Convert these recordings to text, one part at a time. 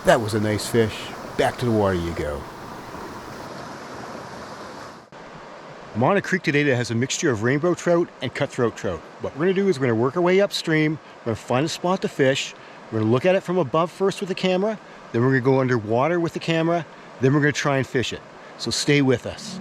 That was a nice fish. Back to the water you go. I'm on a creek today that has a mixture of rainbow trout and cutthroat trout. What we're going to do is we're going to work our way upstream. We're going to find a spot to fish. We're going to look at it from above first with the camera. Then we're going to go underwater with the camera. Then we're going to try and fish it. So stay with us.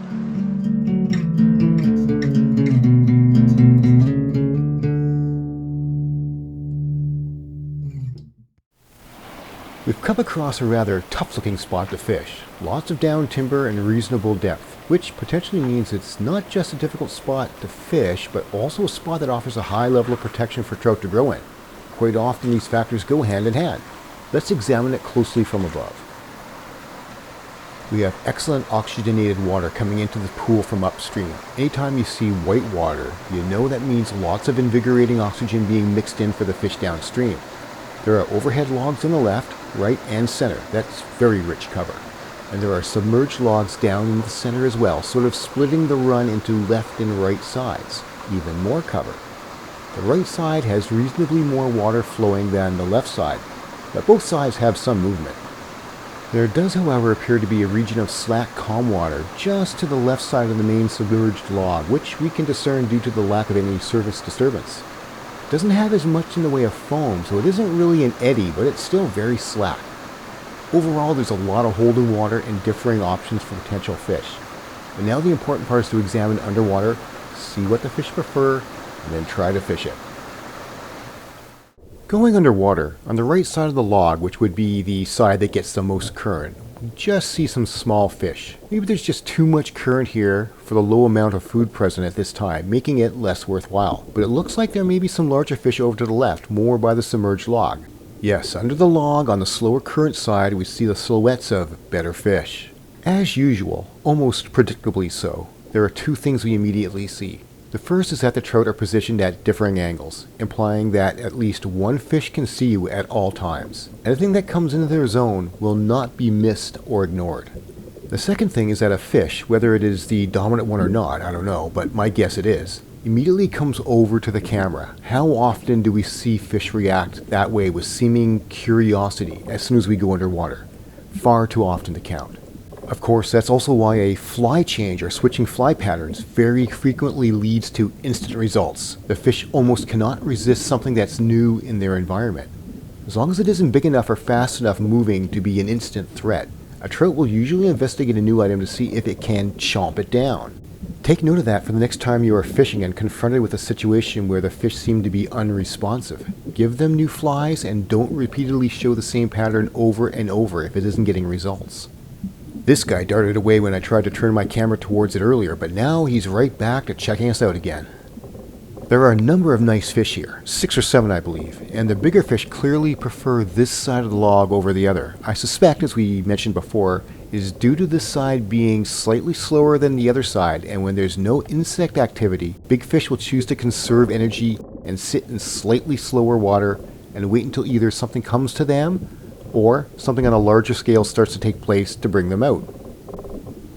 We've come across a rather tough-looking spot to fish. Lots of down timber and reasonable depth, which potentially means it's not just a difficult spot to fish, but also a spot that offers a high level of protection for trout to grow in. Quite often these factors go hand in hand. Let's examine it closely from above. We have excellent oxygenated water coming into the pool from upstream. Anytime you see white water, you know that means lots of invigorating oxygen being mixed in for the fish downstream. There are overhead logs on the left, right, and center. That's very rich cover. And there are submerged logs down in the center as well, sort of splitting the run into left and right sides. Even more cover. The right side has reasonably more water flowing than the left side, but both sides have some movement. There does, however, appear to be a region of slack calm water just to the left side of the main submerged log, which we can discern due to the lack of any surface disturbance. It doesn't have as much in the way of foam, so it isn't really an eddy, but it's still very slack. Overall, there's a lot of holding water and differing options for potential fish. And now the important part is to examine underwater, see what the fish prefer, and then try to fish it. Going underwater, on the right side of the log, which would be the side that gets the most current, we just see some small fish. Maybe there's just too much current here for the low amount of food present at this time, making it less worthwhile. But it looks like there may be some larger fish over to the left, more by the submerged log. Yes, under the log on the slower current side, we see the silhouettes of better fish. As usual, almost predictably so, there are two things we immediately see. The first is that the trout are positioned at differing angles, implying that at least one fish can see you at all times. Anything that comes into their zone will not be missed or ignored. The second thing is that a fish, whether it is the dominant one or not, I don't know, but my guess it is, immediately comes over to the camera. How often do we see fish react that way with seeming curiosity as soon as we go underwater? Far too often to count. Of course, that's also why a fly change or switching fly patterns very frequently leads to instant results. The fish almost cannot resist something that's new in their environment. As long as it isn't big enough or fast enough moving to be an instant threat, a trout will usually investigate a new item to see if it can chomp it down. Take note of that for the next time you are fishing and confronted with a situation where the fish seem to be unresponsive. Give them new flies and don't repeatedly show the same pattern over and over if it isn't getting results. This guy darted away when I tried to turn my camera towards it earlier, but now he's right back to checking us out again. There are a number of nice fish here, 6 or 7 I believe, and the bigger fish clearly prefer this side of the log over the other. I suspect, as we mentioned before, is due to this side being slightly slower than the other side, and when there's no insect activity, big fish will choose to conserve energy and sit in slightly slower water and wait until either something comes to them or something on a larger scale starts to take place to bring them out.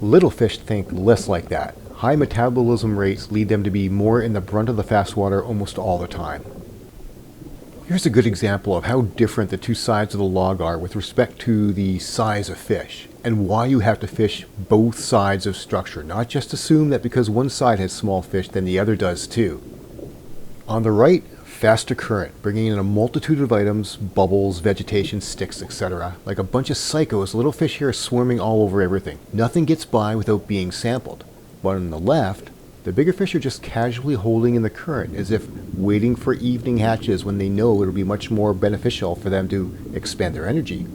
Little fish think less like that. High metabolism rates lead them to be more in the brunt of the fast water almost all the time. Here's a good example of how different the two sides of the log are with respect to the size of fish, and why you have to fish both sides of structure, not just assume that because one side has small fish then the other does too. On the right, faster current, bringing in a multitude of items, bubbles, vegetation, sticks, etc. Like a bunch of psychos, little fish here are swarming all over everything. Nothing gets by without being sampled. But on the left, the bigger fish are just casually holding in the current, as if waiting for evening hatches when they know it'll be much more beneficial for them to expend their energy.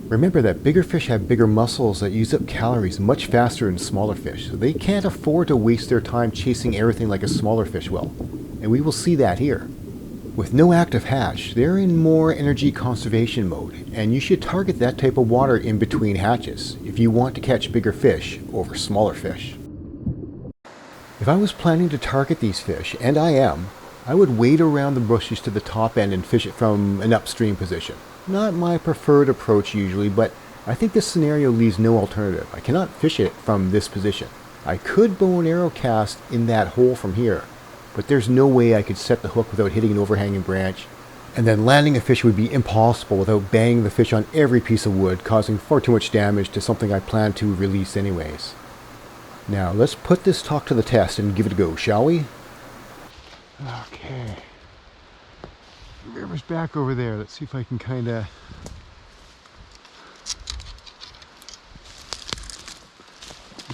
Remember that bigger fish have bigger muscles that use up calories much faster than smaller fish, so they can't afford to waste their time chasing everything like a smaller fish will. And we will see that here. With no active hatch, they're in more energy conservation mode, and you should target that type of water in between hatches if you want to catch bigger fish over smaller fish. If I was planning to target these fish, and I am, I would wade around the bushes to the top end and fish it from an upstream position. Not my preferred approach usually, but I think this scenario leaves no alternative. I cannot fish it from this position. I could bow and arrow cast in that hole from here, but there's no way I could set the hook without hitting an overhanging branch, And then landing a fish would be impossible without banging the fish on every piece of wood, causing far too much damage to something I plan to release anyways. Now, let's put this talk to the test and give it a go, shall we? Okay. The river's back over there. Let's see if I can kind of...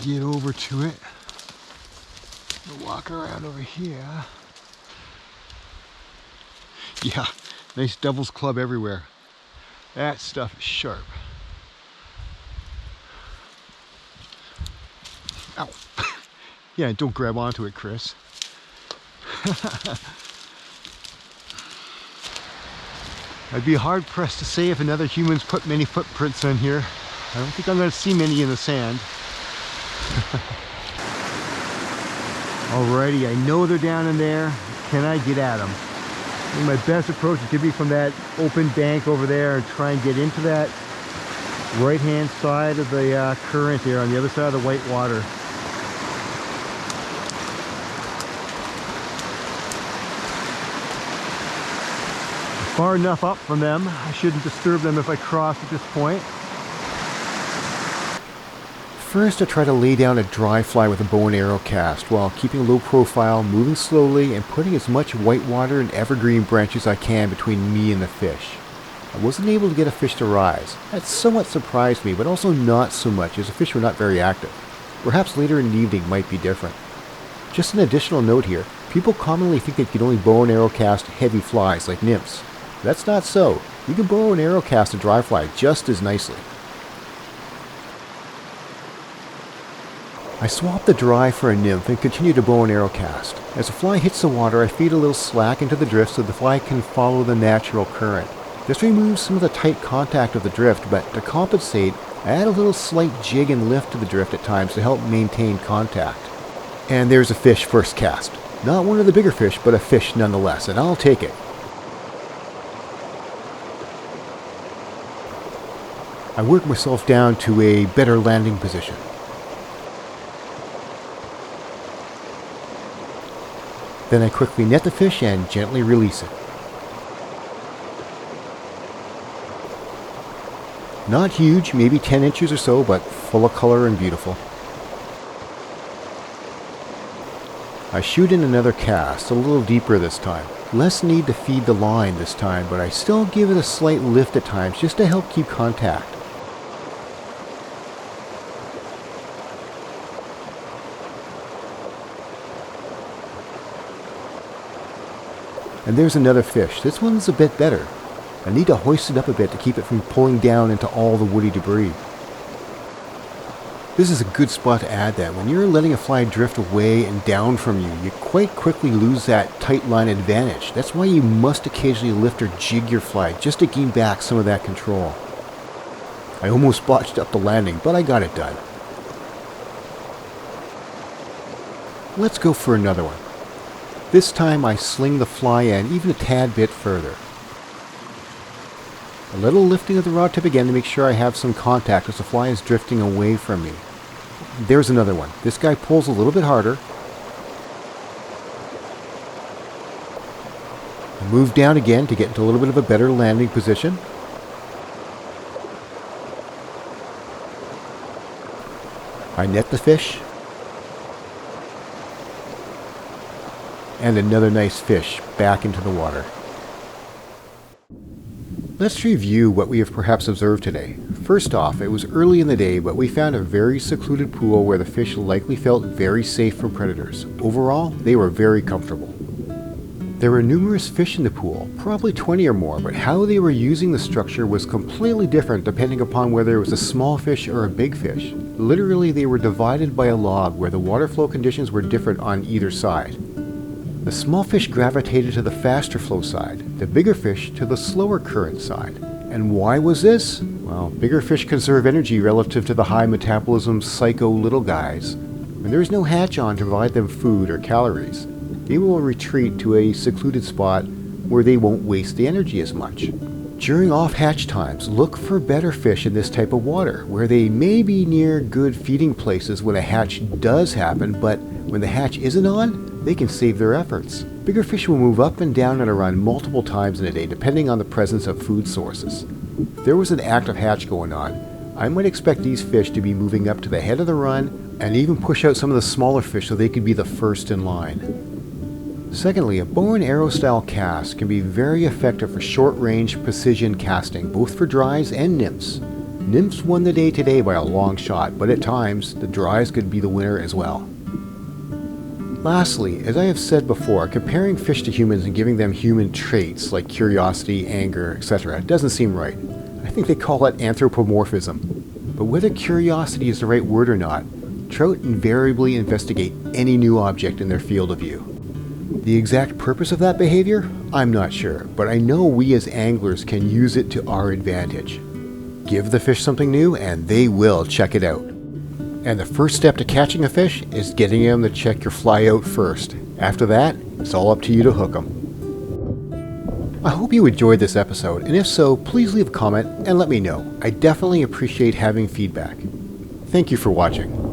get over to it. I'll walk around over here. Yeah, nice devil's club everywhere. That stuff is sharp. Ow. Yeah, don't grab onto it, Chris. I'd be hard pressed to say if another human's put many footprints in here. I don't think I'm going to see many in the sand. Alrighty, I know they're down in there. Can I get at them? I think my best approach is to be from that open bank over there and try and get into that right hand side of the current there on the other side of the white water. Far enough up from them, I shouldn't disturb them if I cross at this point. First, I try to lay down a dry fly with a bow and arrow cast while keeping a low profile, moving slowly, and putting as much whitewater and evergreen branches as I can between me and the fish. I wasn't able to get a fish to rise. That somewhat surprised me, but also not so much, as the fish were not very active. Perhaps later in the evening might be different. Just an additional note here, people commonly think they can only bow and arrow cast heavy flies like nymphs. That's not so. You can bow and arrow cast a dry fly just as nicely. I swap the dry for a nymph and continue to bow and arrow cast. As the fly hits the water, I feed a little slack into the drift so the fly can follow the natural current. This removes some of the tight contact of the drift, but to compensate, I add a little slight jig and lift to the drift at times to help maintain contact. And there's a fish first cast. Not one of the bigger fish, but a fish nonetheless, and I'll take it. I work myself down to a better landing position. Then I quickly net the fish and gently release it. Not huge, maybe 10 inches or so, but full of color and beautiful. I shoot in another cast, a little deeper this time. Less need to feed the line this time, but I still give it a slight lift at times just to help keep contact. And there's another fish. This one's a bit better. I need to hoist it up a bit to keep it from pulling down into all the woody debris. This is a good spot to add that. When you're letting a fly drift away and down from you, you quite quickly lose that tight line advantage. That's why you must occasionally lift or jig your fly just to gain back some of that control. I almost botched up the landing, but I got it done. Let's go for another one. This time I sling the fly in even a tad bit further. A little lifting of the rod tip again to make sure I have some contact as the fly is drifting away from me. There's another one. This guy pulls a little bit harder. I move down again to get into a little bit of a better landing position. I net the fish. And another nice fish back into the water. Let's review what we have perhaps observed today. First off, it was early in the day, but we found a very secluded pool where the fish likely felt very safe from predators. Overall, they were very comfortable. There were numerous fish in the pool, probably 20 or more, but how they were using the structure was completely different depending upon whether it was a small fish or a big fish. Literally, they were divided by a log where the water flow conditions were different on either side. The small fish gravitated to the faster flow side, the bigger fish to the slower current side. And why was this? Well, bigger fish conserve energy relative to the high metabolism psycho little guys. When there is no hatch on to provide them food or calories, they will retreat to a secluded spot where they won't waste the energy as much. During off-hatch times, look for better fish in this type of water, where they may be near good feeding places when a hatch does happen, but when the hatch isn't on, they can save their efforts. Bigger fish will move up and down on a run multiple times in a day depending on the presence of food sources. If there was an active hatch going on, I might expect these fish to be moving up to the head of the run and even push out some of the smaller fish so they could be the first in line. Secondly, a bow and arrow style cast can be very effective for short-range precision casting, both for Dries and nymphs. Nymphs won the day today by a long shot, but at times, the Dries could be the winner as well. Lastly, as I have said before, comparing fish to humans and giving them human traits like curiosity, anger, etc. doesn't seem right. I think they call it anthropomorphism. But whether curiosity is the right word or not, trout invariably investigate any new object in their field of view. The exact purpose of that behavior? I'm not sure, but I know we as anglers can use it to our advantage. Give the fish something new and they will check it out. And the first step to catching a fish is getting them to check your fly out first. After that, it's all up to you to hook them. I hope you enjoyed this episode, and if so, please leave a comment and let me know. I definitely appreciate having feedback. Thank you for watching.